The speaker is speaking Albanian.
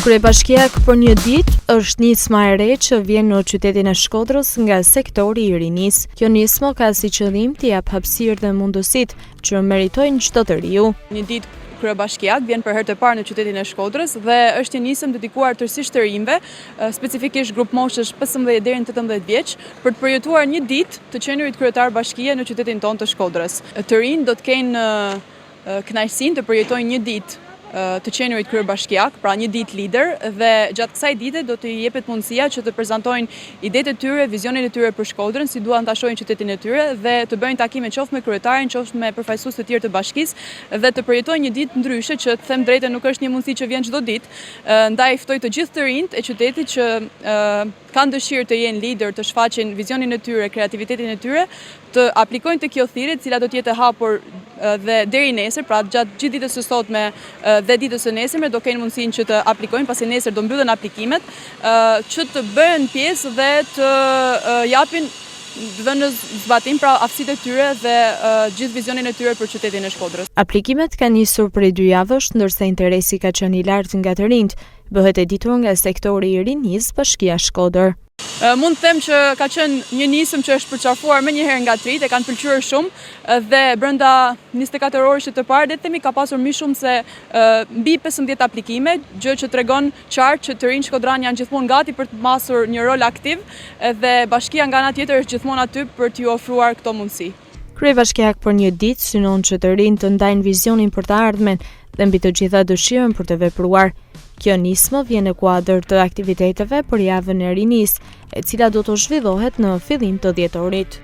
Kryebashkiak për një ditë është nisma e re që vjen në qytetin e Shkodrës nga sektori i rinis. Kjo nismë ka si qëllim t'i jap hapësirë dhe mundësitë që meritojnë çdo të riu. Një ditë Kryebashkiak vjen për herë të parë në qytetin e Shkodrës dhe është një nismë dedikuar tërësisht të rinjve, specifikisht grup moshësh 15 deri në 18 vjeç, për të përjetuar një ditë të qenurit kryetar bashkie në qytetin tonë të Shkodrës. Të rinj do të kenë kënaqësinë të përjetojnë një ditë të qenurit kryebashkiak, pra një ditë lider, dhe gjatë kësaj dite do t'i jepet mundësia që të prezantojnë idetë e tyre, vizionin e tyre për Shkodrën, si duan ta shohin qytetin e tyre dhe të bëjnë takime qoftë me kryetarin, qoftë me përfaqësues të tjerë të bashkisë dhe të përjetojnë një ditë ndryshe që të them drejtën nuk është një mundësi që vjen çdo ditë. Ndaj ftoj të gjithë të rinjt e qytetit që kanë dëshirë të jenë lider, të shfaqin vizionin e tyre, kreativitetin e tyre, të aplikojnë të kjo thirrje, cila do të jetë e hapur dhe deri nesër, pra gjatë gjithë ditës së sotme dhe ditës së nesërme do kenë mundësinë që të aplikojnë, pasi nesër do mbyllen aplikimet, që të bëhen pjesë dhe të japin dhe në zbatim pra aftësitë e tyre dhe gjithë vizionin e tyre për qytetin e Shkodrës. Aplikimet kanë nisur prej 2 javësh, ndërsa interesi ka qenë i lartë nga të rinjt, bëhet e ditur nga sektori i rinis Bashkia Shkodër. Mund të them që ka qenë një nismë që është përqafuar më njëherë nga të rinjt, e kanë pëlqyer shumë dhe brenda 24 orësh të parë le të themi ka pasur më shumë se mbi 15 aplikime, gjë që tregon qartë që të rinjt shkodran janë gjithmonë gati për të pasur një rol aktiv dhe bashkia nga ana tjetër është gjithmonë aty për t'ju ofruar këto mundësi. Kryebashkiak për një ditë synon që të rinjt të ndajnë vizionin për të ardhmen dhe mbi të gjitha dëshirën për të vepruar. Kjo nismë vjen në kuadër të aktiviteteve për javën e rinis, e cila do të zhvillohet në fillim të dhjetorit.